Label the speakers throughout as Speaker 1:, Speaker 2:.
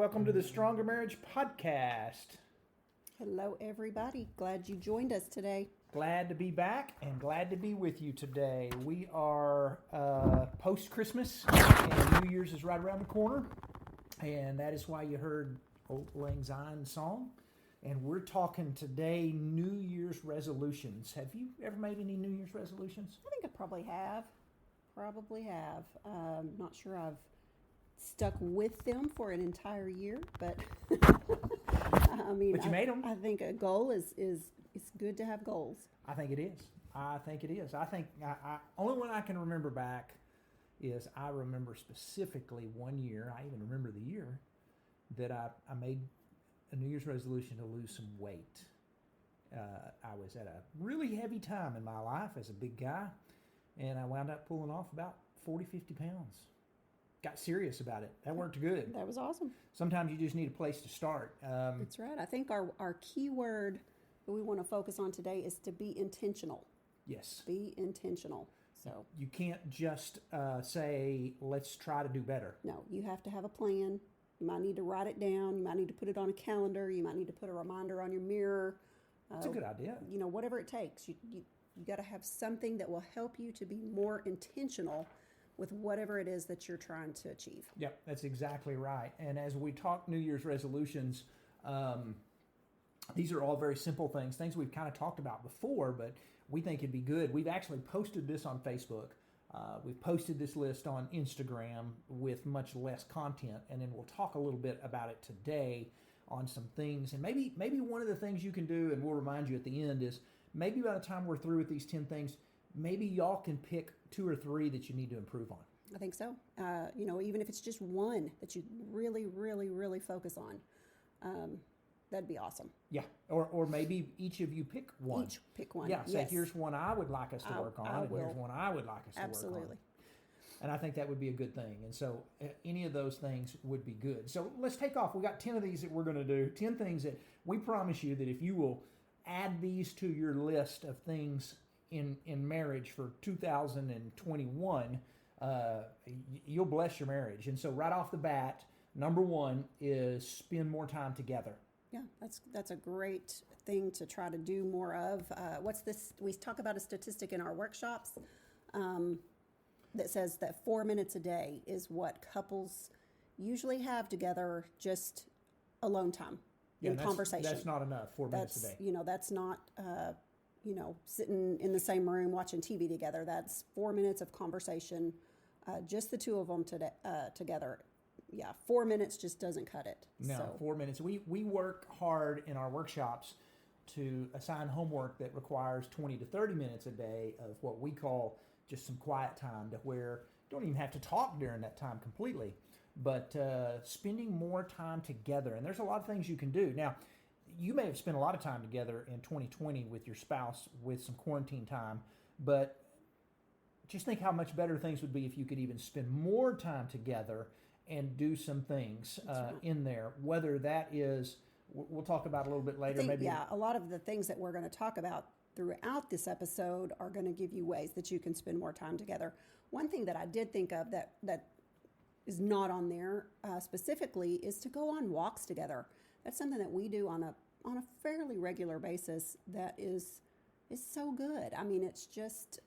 Speaker 1: welcome to the Stronger Marriage Podcast.
Speaker 2: Hello, everybody. Glad you joined us today.
Speaker 1: Glad to be back and glad to be with you today. We are post-Christmas and New Year's is right around the corner, and that is why you heard Old Lang Syne's song. And we're talking today New Year's resolutions. Have you ever made any New Year's resolutions?
Speaker 2: I think I probably have. Not sure I've stuck with them for an entire year, but
Speaker 1: But you made them.
Speaker 2: I think a goal is good to have goals.
Speaker 1: I think it is. I think only one I can remember back is I remember specifically one year, I even remember the year, that I made a New Year's resolution to lose some weight. I was at a really heavy time in my life as a big guy, and I wound up pulling off about 40, 50 pounds. Got serious about it. That worked good.
Speaker 2: That was awesome.
Speaker 1: Sometimes you just need a place to start.
Speaker 2: That's right. I think our key word that we want to focus on today is to be intentional.
Speaker 1: Yes.
Speaker 2: Be intentional. So
Speaker 1: you can't just say, let's try to do better.
Speaker 2: No, you have to have a plan. You might need to write it down. You might need to put it on a calendar. You might need to put a reminder on your mirror.
Speaker 1: That's a good idea.
Speaker 2: Whatever it takes. You got to have something that will help you to be more intentional with whatever it is that you're trying to achieve.
Speaker 1: Yep, that's exactly right. And as we talk New Year's resolutions, these are all very simple things we've kind of talked about before, but we think it'd be good. We've actually posted this on Facebook. We've posted this list on Instagram with much less content, and then we'll talk a little bit about it today on some things. And maybe one of the things you can do, and we'll remind you at the end, is maybe by the time we're through with these 10 things, maybe y'all can pick 2 or 3 that you need to improve on.
Speaker 2: I think so. Even if it's just one that you really, really, really focus on, that'd be awesome.
Speaker 1: Yeah, or maybe each of you pick one.
Speaker 2: Each pick one.
Speaker 1: Yeah, say
Speaker 2: yes.
Speaker 1: Here's one I would like us to work on, and here's one I would like us to work on.
Speaker 2: Absolutely.
Speaker 1: And I think that would be a good thing. And so any of those things would be good. So let's take off. We got 10 of these that we're going to do. 10 things that we promise you that if you will add these to your list of things in marriage for 2021, you'll bless your marriage. And so right off the bat, number 1 is spend more time together.
Speaker 2: Yeah, that's a great thing to try to do more of. What's this? We talk about a statistic in our workshops that says that 4 minutes a day is what couples usually have together, just alone time in conversation.
Speaker 1: That's not enough. 4 minutes a day.
Speaker 2: That's not sitting in the same room watching TV together. That's 4 minutes of conversation, just the two of them together. Yeah, 4 minutes just doesn't cut it.
Speaker 1: No, 4 minutes. We work hard in our workshops to assign homework that requires 20 to 30 minutes a day of what we call just some quiet time, to where you don't even have to talk during that time completely, but spending more time together. And there's a lot of things you can do. Now, you may have spent a lot of time together in 2020 with your spouse with some quarantine time, but just think how much better things would be if you could even spend more time together and do some things in there, whether that is, we'll talk about a little bit later.
Speaker 2: A lot of the things that we're going to talk about throughout this episode are going to give you ways that you can spend more time together. One thing that I did think of that is not on there specifically is to go on walks together. That's something that we do on a fairly regular basis that is so good. I mean, it's just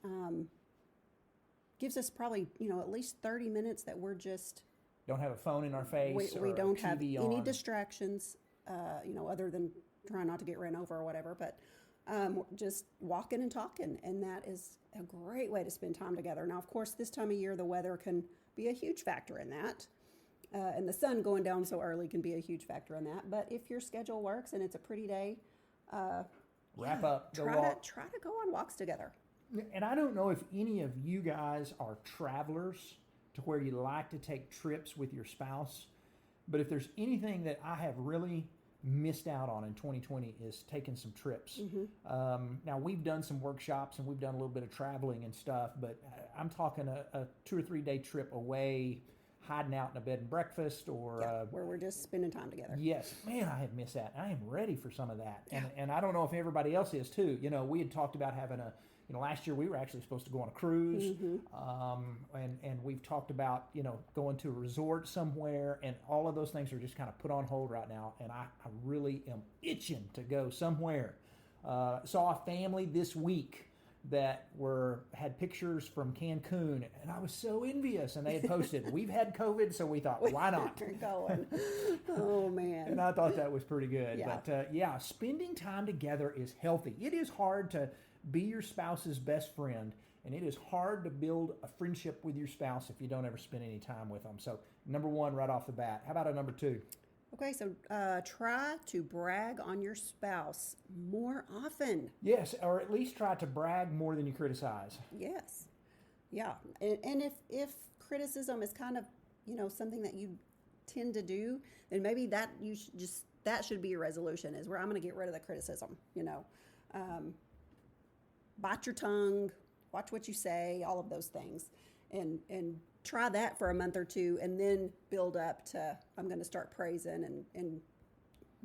Speaker 2: gives us probably at least 30 minutes that we're just
Speaker 1: don't have a phone in our face.
Speaker 2: We don't
Speaker 1: TV
Speaker 2: have any
Speaker 1: on.
Speaker 2: Distractions, other than trying not to get ran over or whatever. But just walking and talking, and that is a great way to spend time together. Now, of course, this time of year, the weather can be a huge factor in that. And the sun going down so early can be a huge factor in that. But if your schedule works and it's a pretty day,
Speaker 1: wrap up.
Speaker 2: Try to go on walks together.
Speaker 1: And I don't know if any of you guys are travelers to where you like to take trips with your spouse, but if there's anything that I have really missed out on in 2020 is taking some trips.
Speaker 2: Mm-hmm.
Speaker 1: Now, we've done some workshops and we've done a little bit of traveling and stuff, but I'm talking a 2 or 3 day trip away. hiding out in a bed and breakfast or
Speaker 2: where we're just spending time together.
Speaker 1: yes, man, I have missed that. I am ready for some of that, and I don't know if everybody else is too. We had talked about having last year we were actually supposed to go on a cruise, and we've talked about going to a resort somewhere, and all of those things are just kind of put on hold right now. And I really am itching to go somewhere. Saw a family this week that had pictures from Cancun, and I was so envious. And they had posted, "We've had COVID, so we thought, why not?"
Speaker 2: We're going. Oh man!
Speaker 1: And I thought that was pretty good.
Speaker 2: Yeah.
Speaker 1: But spending time together is healthy. It is hard to be your spouse's best friend, and it is hard to build a friendship with your spouse if you don't ever spend any time with them. So, number one, right off the bat. How about a number two?
Speaker 2: Okay, so try to brag on your spouse more often.
Speaker 1: Yes, or at least try to brag more than you criticize.
Speaker 2: Yes, yeah, and if criticism is kind of something that you tend to do, then maybe that that should be your resolution, is where I'm going to get rid of the criticism. Bite your tongue, watch what you say, all of those things, and try that for a month or two, and then build up to I'm going to start praising and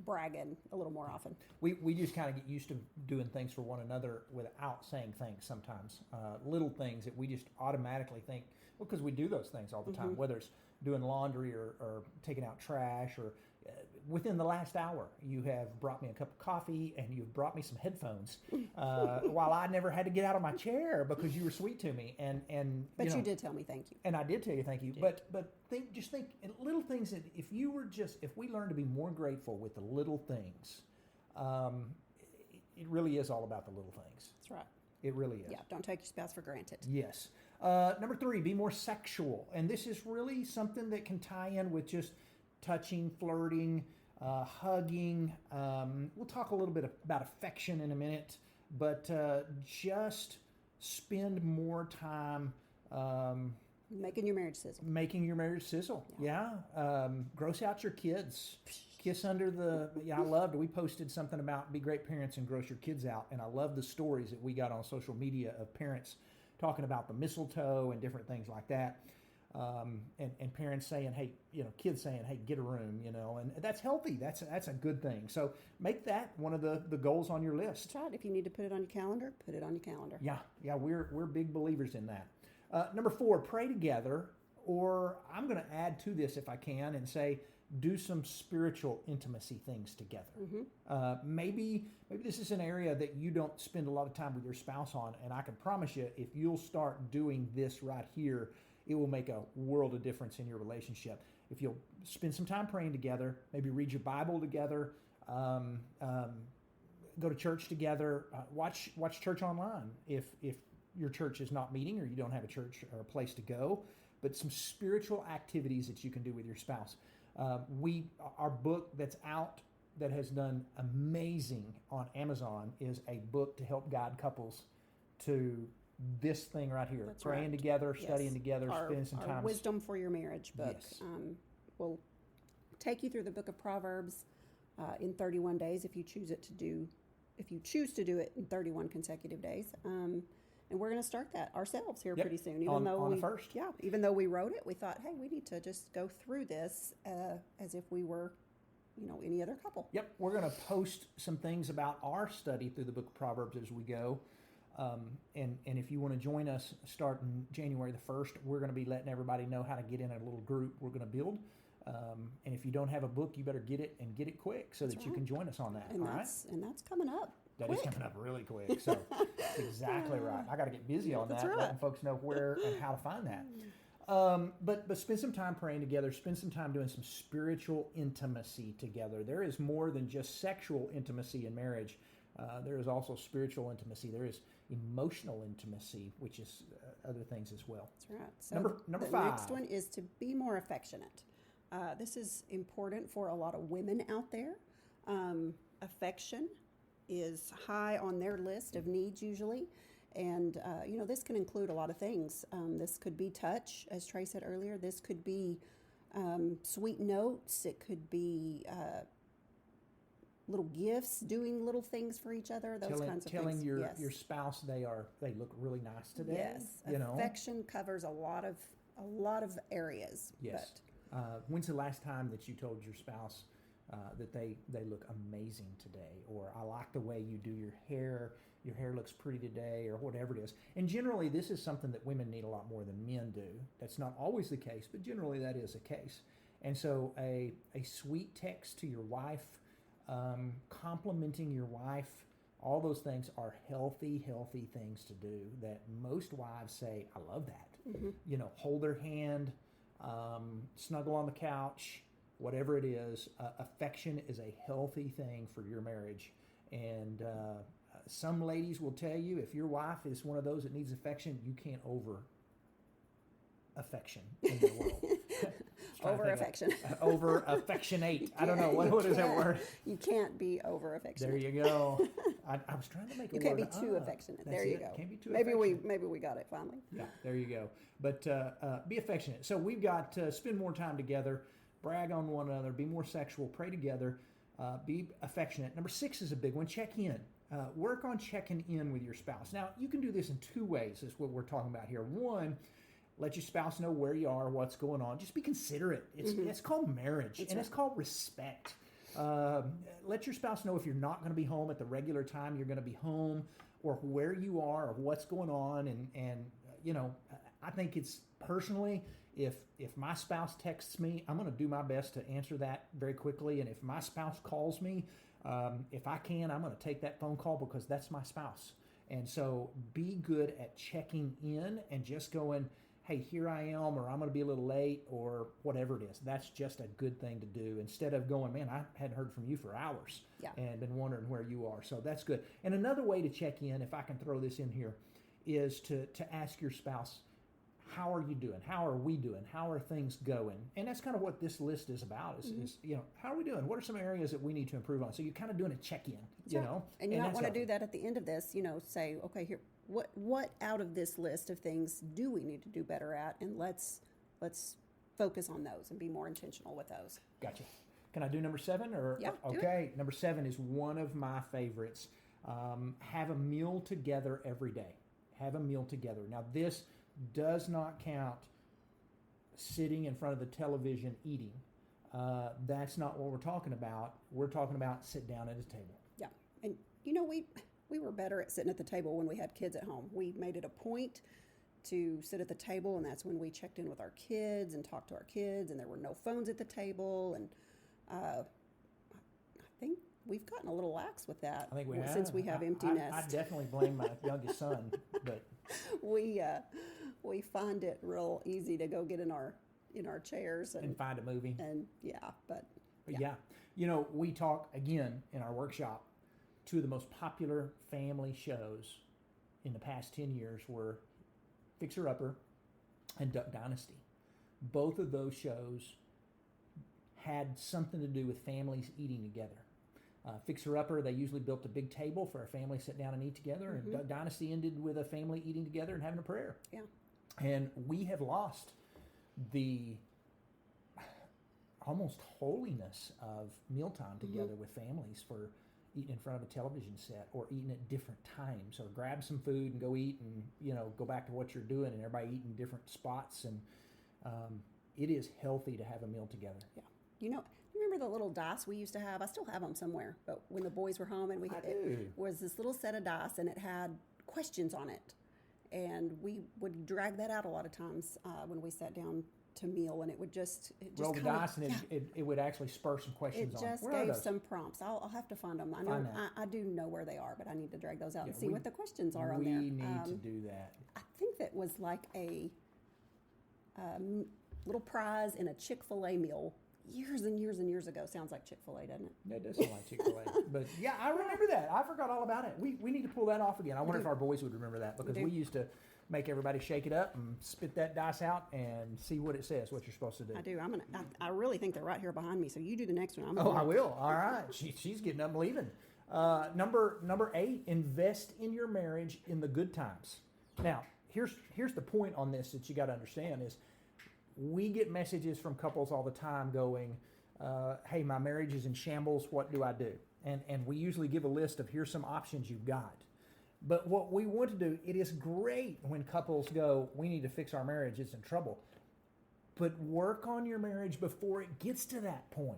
Speaker 2: bragging a little more often.
Speaker 1: We just kind of get used to doing things for one another without saying things sometimes. Little things that we just automatically think, because we do those things all the time, whether it's doing laundry or taking out trash, or within the last hour, you have brought me a cup of coffee and you've brought me some headphones while I never had to get out of my chair because you were sweet to me. But
Speaker 2: you did tell me thank you.
Speaker 1: And I did tell you thank you. But think little things that if we learn to be more grateful with the little things, it really is all about the little things.
Speaker 2: That's right.
Speaker 1: It really is.
Speaker 2: Yeah, don't take your spouse for granted.
Speaker 1: Yes. Number three, be more sexual. And this is really something that can tie in with just touching, flirting, hugging. We'll talk a little bit about affection in a minute, but just spend more time
Speaker 2: making your marriage sizzle.
Speaker 1: Making your marriage sizzle. Yeah. Gross out your kids. Kiss under the. Yeah, I loved. We posted something about be great parents and gross your kids out, and I love the stories that we got on social media of parents talking about the mistletoe and different things like that. And parents saying, hey, kids saying, hey, get a room, and that's healthy. That's a good thing. So make that one of the goals on your list.
Speaker 2: That's right. If you need to put it on your calendar, put it on your calendar.
Speaker 1: Yeah, we're big believers in that. Number four, pray together, or I'm going to add to this if I can and say, do some spiritual intimacy things together. Maybe this is an area that you don't spend a lot of time with your spouse on, and I can promise you, if you'll start doing this right here, it will make a world of difference in your relationship. If you'll spend some time praying together, maybe read your Bible together, go to church together, watch church online if your church is not meeting or you don't have a church or a place to go, but some spiritual activities that you can do with your spouse. Our book that's out that has done amazing on Amazon is a book to help guide couples to this thing right here.
Speaker 2: That's
Speaker 1: praying
Speaker 2: right.
Speaker 1: together,
Speaker 2: Yes.
Speaker 1: studying together, spending some time.
Speaker 2: Wisdom for Your Marriage book.
Speaker 1: Yes.
Speaker 2: Will take you through the book of Proverbs in 31 days if you choose to do it in 31 consecutive days. And we're going to start that ourselves here pretty soon.
Speaker 1: Even
Speaker 2: though we wrote it, we thought, hey, we need to just go through this as if we were, any other couple.
Speaker 1: Yep, we're going to post some things about our study through the book of Proverbs as we go. And if you want to join us starting January the 1st, we're going to be letting everybody know how to get in a little group we're going to build. And if you don't have a book, you better get it and get it quick so that you can join us on that.
Speaker 2: And that's coming up.
Speaker 1: That is coming up really quick. So exactly right. I got to get busy on that, letting folks know where and how to find that. But spend some time praying together. Spend some time doing some spiritual intimacy together. There is more than just sexual intimacy in marriage. There is also spiritual intimacy. There is emotional intimacy, which is other things as well.
Speaker 2: That's right. So
Speaker 1: number
Speaker 2: the
Speaker 1: 5.
Speaker 2: next one is to be more affectionate. This is important for a lot of women out there. Affection is high on their list of needs usually. And, this can include a lot of things. This could be touch, as Trey said earlier. This could be sweet notes. It could be little gifts, doing little things for each other, those kinds of things.
Speaker 1: Telling your spouse they look really nice today.
Speaker 2: Yes, affection covers a lot of a lot of areas.
Speaker 1: Yes. When's the last time that you told your spouse that they look amazing today, or I like the way you do your hair looks pretty today, or whatever it is? And generally, this is something that women need a lot more than men do. That's not always the case, but generally that is the case. And so a sweet text to your wife, complimenting your wife, all those things are healthy things to do that most wives say, I love that.
Speaker 2: Mm-hmm.
Speaker 1: You know, hold their hand, snuggle on the couch, whatever it is. Affection is a healthy thing for your marriage. And some ladies will tell you, if your wife is one of those that needs affection, you can't over affection in the world.
Speaker 2: Over affection.
Speaker 1: Over affectionate. I don't know. What is that word?
Speaker 2: You can't be over affectionate.
Speaker 1: There you go. I was trying to make a word.
Speaker 2: You can't be too affectionate. There you go.
Speaker 1: Can't be too
Speaker 2: maybe
Speaker 1: affectionate.
Speaker 2: Maybe we got it finally.
Speaker 1: Yeah, there you go. But be affectionate. So we've got spend more time together, brag on one another, be more sexual, pray together, be affectionate. Number 6 is a big one. Check in. Work on checking in with your spouse. Now, you can do this in 2 ways, is what we're talking about here. One, let your spouse know where you are, what's going on. Just be considerate. It's called marriage, and it's called respect. Let your spouse know if you're not going to be home at the regular time you're going to be home, or where you are, or what's going on. And you know, I think it's personally, if my spouse texts me, I'm going to do my best to answer that very quickly. And if my spouse calls me, if I can, I'm going to take that phone call because that's my spouse. And so be good at checking in and just going, hey, here I am, or I'm going to be a little late, or whatever it is. That's just a good thing to do instead of going, man, I hadn't heard from you for hours and been wondering where you are. So that's good. And another way to check in, if I can throw this in here, is to ask your spouse, how are you doing? How are we doing? How are things going? And that's kind of what this list is about, is you know, how are we doing? What are some areas that we need to improve on? So you're kind of doing a check-in, you know?
Speaker 2: And you might want to do that at the end of this, you know, say, okay, here, what out of this list of things do we need to do better at? And let's focus on those and be more intentional with those.
Speaker 1: Gotcha. Can I do number 7? Or
Speaker 2: yeah,
Speaker 1: okay, number 7 is one of my favorites. Have a meal together every day. Have a meal together. Now, this does not count sitting in front of the television eating. That's not what we're talking about. We're talking about sit down at a table.
Speaker 2: Yeah. And, you know, we were better at sitting at the table when we had kids at home. We made it a point to sit at the table, and that's when we checked in with our kids and talked to our kids, and there were no phones at the table. And I think we've gotten a little lax with that.
Speaker 1: I think we have.
Speaker 2: Since we have empty nest.
Speaker 1: I definitely blame my youngest son, but
Speaker 2: we find it real easy to go get in our chairs and
Speaker 1: find a movie.
Speaker 2: And but
Speaker 1: yeah, you know, we talk again in our workshop. 2 of the most popular family shows in the past 10 years were Fixer Upper and Duck Dynasty. Both of those shows had something to do with families eating together. Fixer Upper, they usually built a big table for a family to sit down and eat together, and Duck Dynasty ended with a family eating together and having a prayer.
Speaker 2: Yeah.
Speaker 1: And we have lost the almost holiness of mealtime together with families for eating in front of a television set, or eating at different times, or grab some food and go eat and, you know, go back to what you're doing, and everybody eating different spots. And it is healthy to have a meal together.
Speaker 2: Yeah. You know, remember the little dice we used to have? I still have them somewhere. But when the boys were home, and it was this little set of dice, and it had questions on it. And we would drag that out a lot of times when we sat down to meal, and it just
Speaker 1: roll the dice, and it would actually spur some questions on.
Speaker 2: It just gave some prompts. I'll have to find them. I do know where they are, but I need to drag those out and see what the questions are on there.
Speaker 1: We need to do that.
Speaker 2: I think that was like a little prize in a Chick-fil-A meal years and years and years ago. Sounds like Chick-fil-A, doesn't it?
Speaker 1: That does sound like Chick-fil-A. But yeah, I remember that. I forgot all about it. We need to pull that off again. I wonder if our boys would remember that, because we used to make everybody shake it up and spit that dice out and see what it says, what you're supposed to do.
Speaker 2: I do. I really think they're right here behind me. So you do the next one.
Speaker 1: I will. All right. She's getting up and leaving. Number 8, invest in your marriage in the good times. Now, here's the point on this that you got to understand is, we get messages from couples all the time going, hey, my marriage is in shambles. What do I do? And we usually give a list of here's some options you've got. But what we want to do, it is great when couples go, we need to fix our marriage, it's in trouble. but work on your marriage before it gets to that point.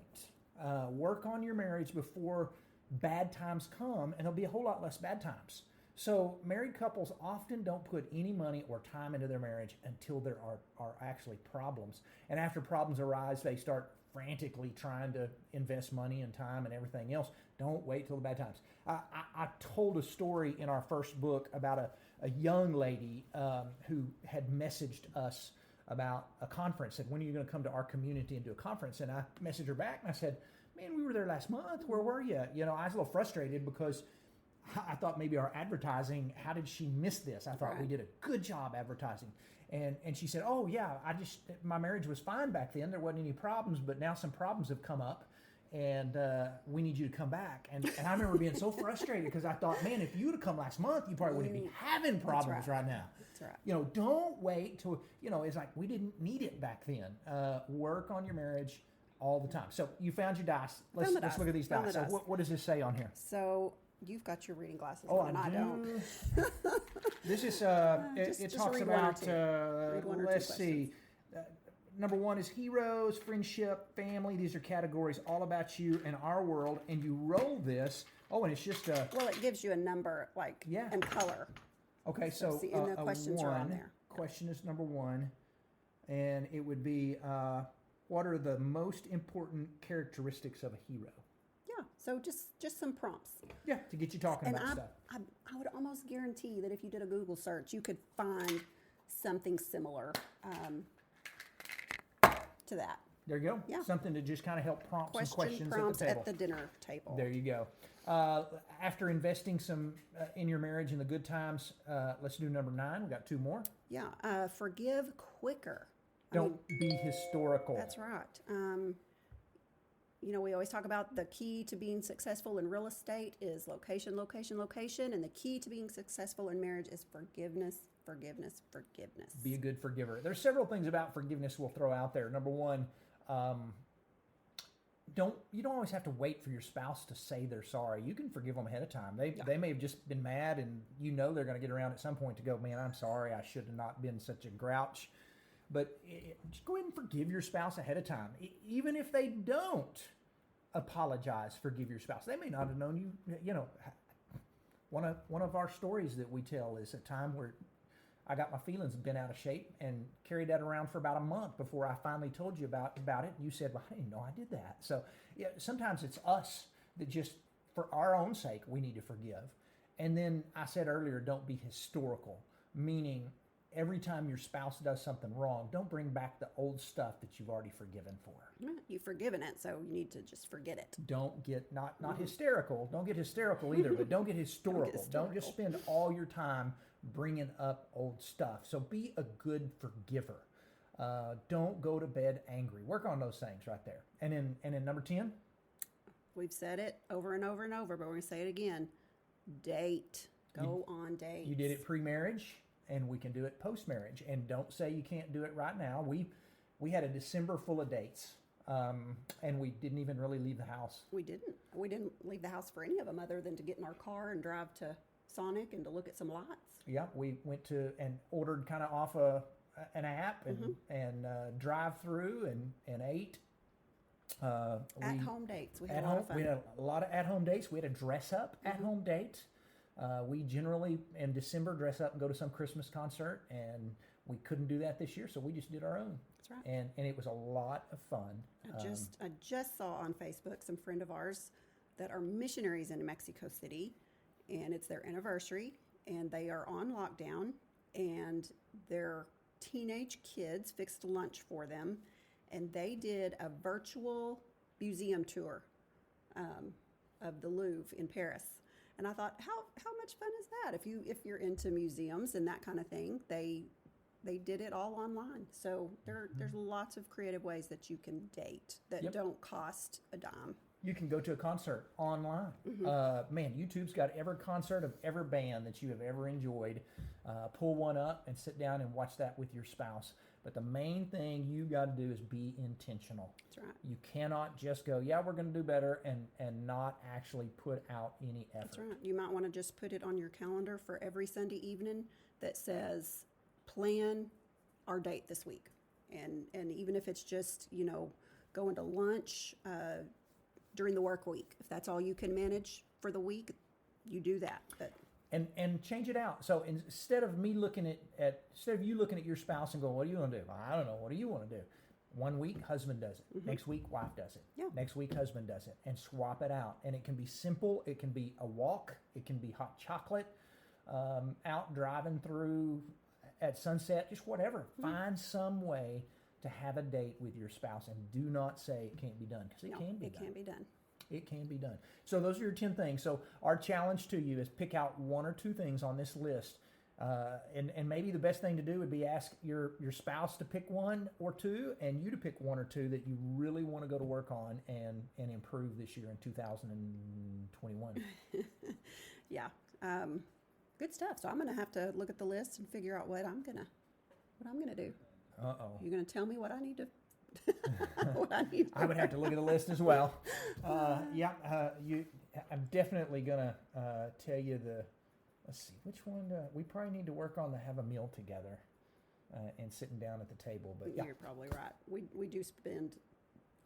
Speaker 1: Work on your marriage before bad times come, and there'll be a whole lot less bad times. So married couples often don't put any money or time into their marriage until there are actually problems. And after problems arise, they start frantically trying to invest money and time and everything else. Don't wait till the bad times. I told a story in our first book about a young lady who had messaged us about a conference. Said, when are you going to come to our community and do a conference? And I messaged her back and I said, man, we were there last month. Where were you? You know, I was a little frustrated because I thought maybe our advertising, how did she miss this? I thought we did a good job advertising. And she said, oh yeah, my marriage was fine back then. There wasn't any problems, but now some problems have come up and we need you to come back. And I remember being so frustrated because I thought, man, if you would have come last month, you probably wouldn't be having problems right now.
Speaker 2: That's right.
Speaker 1: You know, don't wait till, you know, it's like we didn't need it back then. Work on your marriage all the time. So you found your dice. Let's look at these dice. So what does this say on here?
Speaker 2: So you've got your reading glasses on, and I don't.
Speaker 1: This is it talks about let's see. Number one is heroes, friendship, family. These are categories all about you and our world. And you roll this. Oh, and it's just
Speaker 2: well, it gives you a number, like, and color.
Speaker 1: Okay, so
Speaker 2: see, and the questions are on there.
Speaker 1: Question is number one, and it would be what are the most important characteristics of a hero?
Speaker 2: Yeah, so just some prompts.
Speaker 1: Yeah, to get you talking about stuff.
Speaker 2: I would almost guarantee that if you did a Google search, you could find something similar to that.
Speaker 1: There you go.
Speaker 2: Yeah.
Speaker 1: Something to just kind of help prompt some questions
Speaker 2: prompts
Speaker 1: at the table.
Speaker 2: at the dinner table.
Speaker 1: There you go. After investing some in your marriage in the good times, let's do number 9. We got 2 more.
Speaker 2: Yeah, forgive quicker.
Speaker 1: Don't be historical.
Speaker 2: That's right. You know, we always talk about the key to being successful in real estate is location, location, location, and the key to being successful in marriage is forgiveness, forgiveness, forgiveness.
Speaker 1: Be a good forgiver. There's several things about forgiveness we'll throw out there. Number 1, you don't always have to wait for your spouse to say they're sorry. You can forgive them ahead of time. They may have just been mad, and you know they're going to get around at some point to go, man, I'm sorry. I should have not been such a grouch. But just go ahead and forgive your spouse ahead of time. Even if they don't apologize, forgive your spouse. They may not have known you. You know, one of our stories that we tell is a time where I got my feelings bent out of shape and carried that around for about a month before I finally told you about it. You said, well, I didn't know I did that. So yeah, sometimes it's us that just, for our own sake, we need to forgive. And then I said earlier, don't be historical, meaning every time your spouse does something wrong, don't bring back the old stuff that you've already forgiven for.
Speaker 2: You've forgiven it, so you need to just forget it.
Speaker 1: Don't get not hysterical. Don't get hysterical either, but don't get historical. Don't just spend all your time bringing up old stuff. So be a good forgiver. Don't go to bed angry. Work on those things right there. And in number 10,
Speaker 2: we've said it over and over and over, but we're going to say it again. Date. Go on dates.
Speaker 1: You did it pre-marriage, and we can do it post-marriage. And don't say you can't do it right now. We had a December full of dates, and we didn't even really leave the house.
Speaker 2: We didn't leave the house for any of them other than to get in our car and drive to Sonic and to look at some lots.
Speaker 1: Yeah, we went to and ordered kind of off an app and drive through and ate.
Speaker 2: At-home dates. We had a lot of fun.
Speaker 1: We had a lot of at-home dates. We had a dress-up at-home date. We generally, in December, dress up and go to some Christmas concert, and we couldn't do that this year, so we just did our own.
Speaker 2: That's right.
Speaker 1: And it was a lot of fun.
Speaker 2: I just saw on Facebook some friend of ours that are missionaries in Mexico City, and it's their anniversary, and they are on lockdown, and their teenage kids fixed lunch for them, and they did a virtual museum tour of the Louvre in Paris. And I thought, how much fun is that? If you're into museums and that kind of thing, they did it all online. So there's lots of creative ways that you can date that don't cost a dime.
Speaker 1: You can go to a concert online. Man, YouTube's got every concert of every band that you have ever enjoyed. Pull one up and sit down and watch that with your spouse. But the main thing you got to do is be intentional.
Speaker 2: That's right.
Speaker 1: You cannot just go, yeah, we're going to do better, and not actually put out any effort.
Speaker 2: That's right. You might want to just put it on your calendar for every Sunday evening that says, plan our date this week. and even if it's just, going to lunch during the work week, if that's all you can manage for the week, you do that. But
Speaker 1: and change it out. So instead of you looking at your spouse and going, "What do you want to do?" I don't know. What do you want to do? One week, husband does it. Next week, wife does it.
Speaker 2: Yeah.
Speaker 1: Next week, husband does it, and swap it out. And it can be simple. It can be a walk. It can be hot chocolate. Out driving through at sunset. Just whatever. Find some way to have a date with your spouse, and do not say it can't be done, because it can be done.
Speaker 2: It can be done.
Speaker 1: It can be done. So those are your 10 things. So our challenge to you is pick out one or two things on this list. And maybe the best thing to do would be ask your spouse to pick one or two, and you to pick one or two that you really want to go to work on and improve this year in 2021.
Speaker 2: Yeah. Good stuff. So I'm going to have to look at the list and figure out what I'm gonna do.
Speaker 1: Uh-oh.
Speaker 2: You're going to tell me what I need to
Speaker 1: I would have to look at the list as well. I'm definitely going to tell you let's see, which one we probably need to work on to have a meal together and sitting down at the table. But yeah,
Speaker 2: you're probably right. We do spend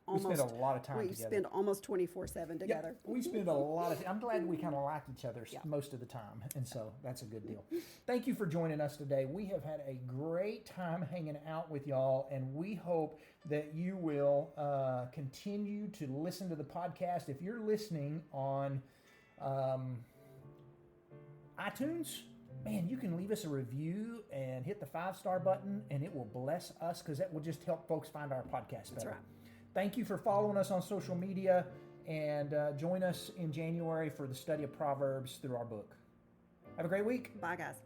Speaker 1: we spend a lot of time together.
Speaker 2: We spend almost 24/7 together.
Speaker 1: Yeah, we spend a lot of I'm glad we kind of like each other most of the time, and so that's a good deal. Thank you for joining us today. We have had a great time hanging out with y'all, and we hope that you will continue to listen to the podcast. If you're listening on iTunes, man, you can leave us a review and hit the 5-star button, and it will bless us, because that will just help folks find our podcast better.
Speaker 2: That's right.
Speaker 1: Thank you for following us on social media, and join us in January for the study of Proverbs through our book. Have a great week.
Speaker 2: Bye, guys.